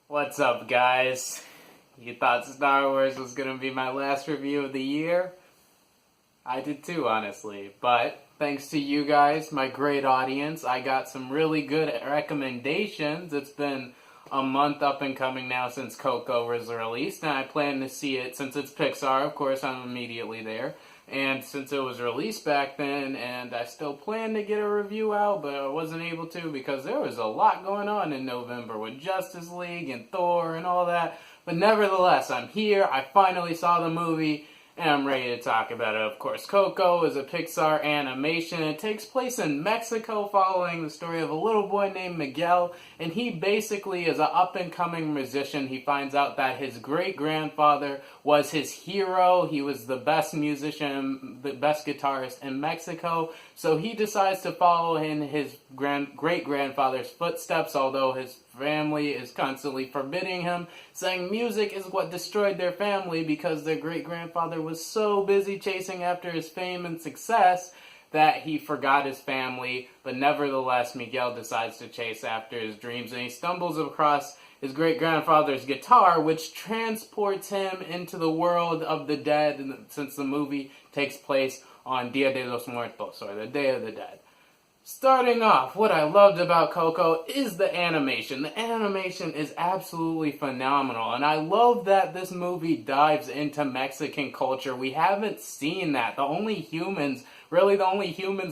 What's up, guys? You thought Star Wars was gonna be my last review of the year? I did too, honestly. But thanks to you guys, my great audience, I got some really good recommendations. It's been a month up and coming now since Coco was released, and I plan to see it since it's Pixar. Of course, I'm immediately there. And since it was released back then, and I still plan to get a review out, but I wasn't able to because there was a lot going on in November with Justice League and Thor and all that. But nevertheless, I'm here. I finally saw the movie, and I'm ready to talk about it. Of course, Coco is a Pixar animation. It takes place in Mexico following the story of a little boy named Miguel, and he basically is an up-and-coming musician. He finds out that his great-grandfather was his hero. He was the best musician, the best guitarist in Mexico, so he decides to follow in his great-grandfather's footsteps, although his family is constantly forbidding him, saying music is what destroyed their family because their great-grandfather was so busy chasing after his fame and success that he forgot his family. But nevertheless, Miguel decides to chase after his dreams, and he stumbles across his great-grandfather's guitar, which transports him into the world of the dead, since the movie takes place on Dia de los Muertos, or the Day of the Dead. Starting off, what I loved about Coco is the animation. The animation is absolutely phenomenal, and I love that this movie dives into Mexican culture. We haven't seen that. The only humans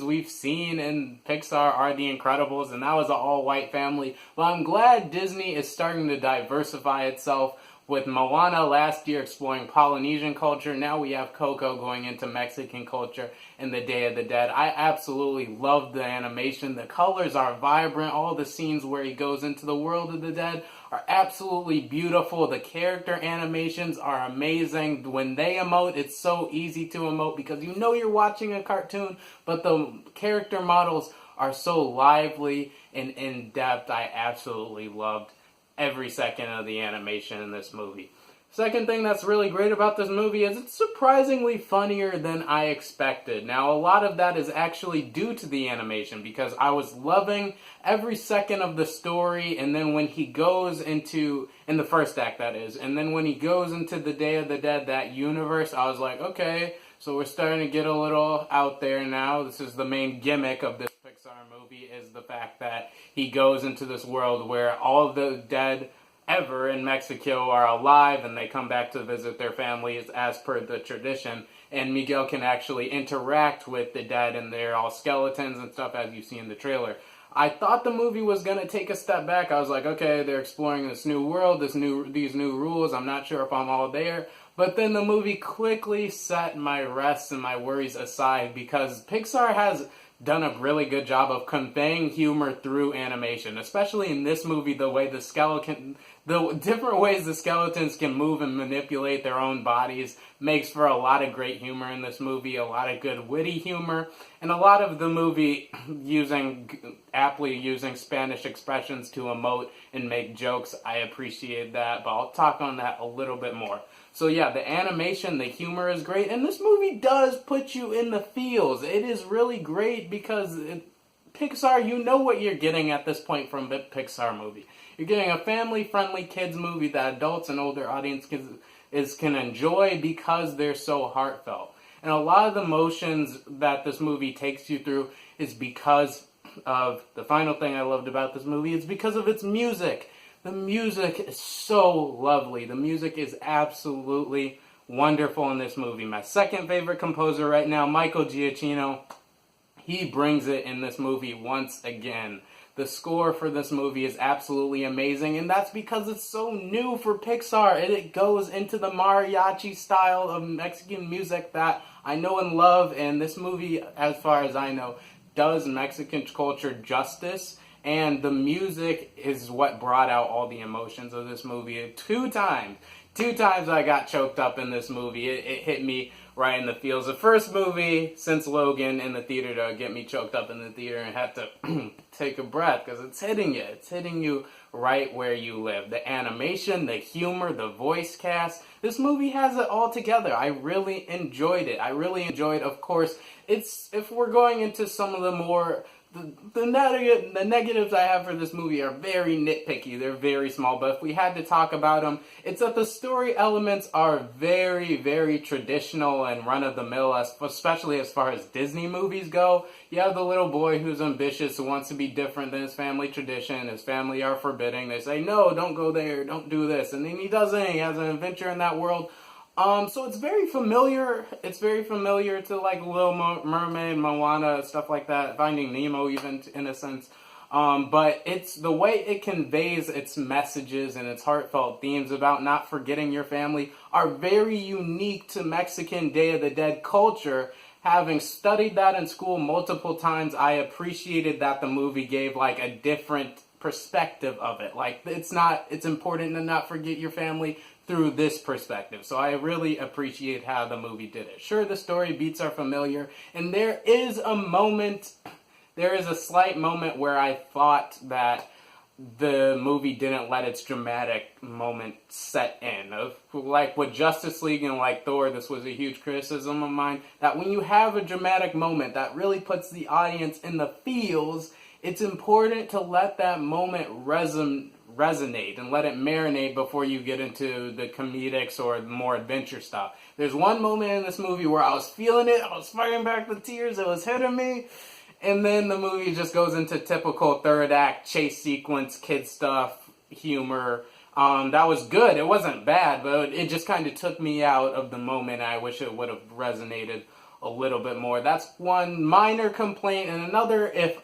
we've seen in Pixar are the Incredibles, and that was an all-white family. But I'm glad Disney is starting to diversify itself, with Moana last year exploring Polynesian culture. Now we have Coco going into Mexican culture in the Day of the Dead. I absolutely love the animation. The colors are vibrant. All the scenes where he goes into the world of the dead are absolutely beautiful. The character animations are amazing. When they emote, it's so easy to emote because you know you're watching a cartoon, but the character models are so lively and in-depth. I absolutely loved every second of the animation in this movie. Second thing that's really great about this movie is it's surprisingly funnier than I expected. Now, a lot of that is actually due to the animation, because I was loving every second of the story, and then when he goes into, in the first act that is, and then when he goes into the Day of the Dead, that universe, I was like, okay, so we're starting to get a little out there now. This is the main gimmick of this Pixar movie, is the fact that he goes into this world where all the dead ever in Mexico are alive, and they come back to visit their families as per the tradition, and Miguel can actually interact with the dead, and they're all skeletons and stuff, as you see in the trailer. I thought the movie was going to take a step back. I was like, okay, they're exploring this new world, these new rules. I'm not sure if I'm all there. But then the movie quickly set my rests and my worries aside, because Pixar has done a really good job of conveying humor through animation, especially in this movie. The different ways the skeletons can move and manipulate their own bodies makes for a lot of great humor in this movie, a lot of good witty humor, and a lot of the movie aptly using Spanish expressions to emote and make jokes. I appreciate that, but I'll talk on that a little bit more. So yeah, the animation, the humor is great, and this movie does put you in the feels. It is really great because Pixar, you know what you're getting at this point from a Pixar movie. You're getting a family-friendly kids movie that adults and older audiences can enjoy because they're so heartfelt. And a lot of the emotions that this movie takes you through is because of, the final thing I loved about this movie is because of its music. The music is so lovely. The music is absolutely wonderful in this movie. My second favorite composer right now, Michael Giacchino, he brings it in this movie once again. The score for this movie is absolutely amazing, and that's because it's so new for Pixar, and it goes into the mariachi style of Mexican music that I know and love, and this movie, as far as I know, does Mexican culture justice, and the music is what brought out all the emotions of this movie. Two times I got choked up in this movie. It hit me right in the feels. The first movie since Logan in the theater to get me choked up in the theater and had to take a breath, because it's hitting you. It's hitting you right where you live. The animation, the humor, the voice cast. This movie has it all together. I really enjoyed it. Of course, if we're going into some of the more the negatives I have for this movie are very nitpicky. They're very small, but if we had to talk about them, it's that the story elements are very, very traditional and run-of-the-mill, especially as far as Disney movies go. You have the little boy who's ambitious, who wants to be different than his family tradition. His family are forbidding. They say, no, don't go there, don't do this. And then he doesn't. He has an adventure in that world. So it's very familiar. It's very familiar to like Little Mermaid, Moana, stuff like that. Finding Nemo, even in a sense. But it's the way it conveys its messages and its heartfelt themes about not forgetting your family are very unique to Mexican Day of the Dead culture. Having studied that in school multiple times, I appreciated that the movie gave like a different perspective of it. Like it's important to not forget your family through this perspective. So I really appreciate how the movie did it. Sure, the story beats are familiar, and there is a slight moment where I thought that the movie didn't let its dramatic moment set in. Like with Justice League and like Thor, this was a huge criticism of mine, that when you have a dramatic moment that really puts the audience in the feels, it's important to let that moment resonate and let it marinate before you get into the comedics or the more adventure stuff. There's one moment in this movie where I was feeling it, I was fighting back the tears, it was hitting me, and then the movie just goes into typical third act chase sequence, kid stuff, humor. That was good. It wasn't bad, but it just kind of took me out of the moment. I wish it would have resonated a little bit more. That's one minor complaint, and another, this is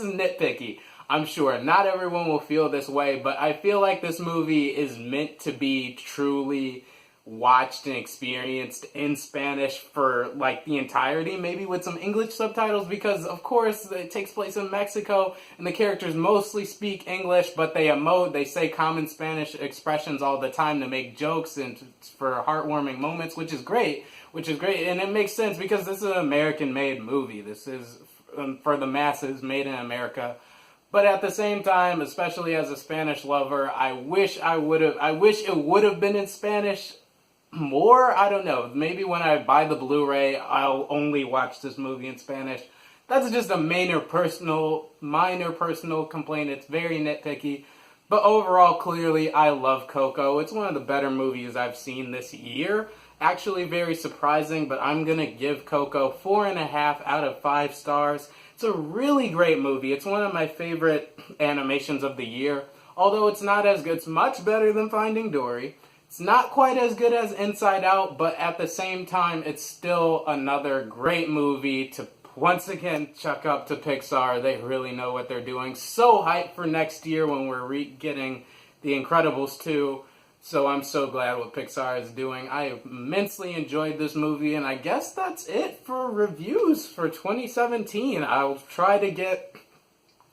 nitpicky. I'm sure not everyone will feel this way, but I feel like this movie is meant to be truly watched and experienced in Spanish for like the entirety, maybe with some English subtitles, because of course it takes place in Mexico and the characters mostly speak English, but they emote, they say common Spanish expressions all the time to make jokes and for heartwarming moments, which is great, and it makes sense because this is an American-made movie. This is for the masses, made in America. But at the same time, especially as a Spanish lover, I wish it would have been in Spanish more. I don't know. Maybe when I buy the Blu-ray, I'll only watch this movie in Spanish. That's just a minor personal complaint. It's very nitpicky. But overall, clearly, I love Coco. It's one of the better movies I've seen this year. Actually, very surprising, but I'm going to give Coco 4.5 out of 5 stars. It's a really great movie. It's one of my favorite animations of the year. Although it's not as good, it's much better than Finding Dory. It's not quite as good as Inside Out, but at the same time, it's still another great movie to once again chuck up to Pixar. They really know what they're doing. So hyped for next year when we're getting The Incredibles 2. So I'm so glad what Pixar is doing. I immensely enjoyed this movie, and I guess that's it for reviews for 2017. I'll try to get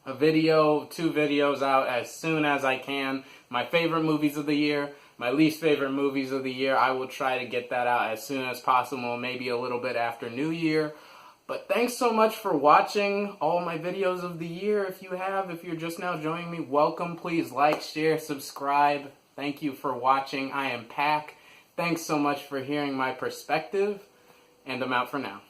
two videos out as soon as I can. My favorite movies of the year, my least favorite movies of the year. I will try to get that out as soon as possible, maybe a little bit after New Year. But thanks so much for watching all my videos of the year. If you're just now joining me, welcome. Please like, share, subscribe. Thank you for watching. I am Pac. Thanks so much for hearing my perspective, and I'm out for now.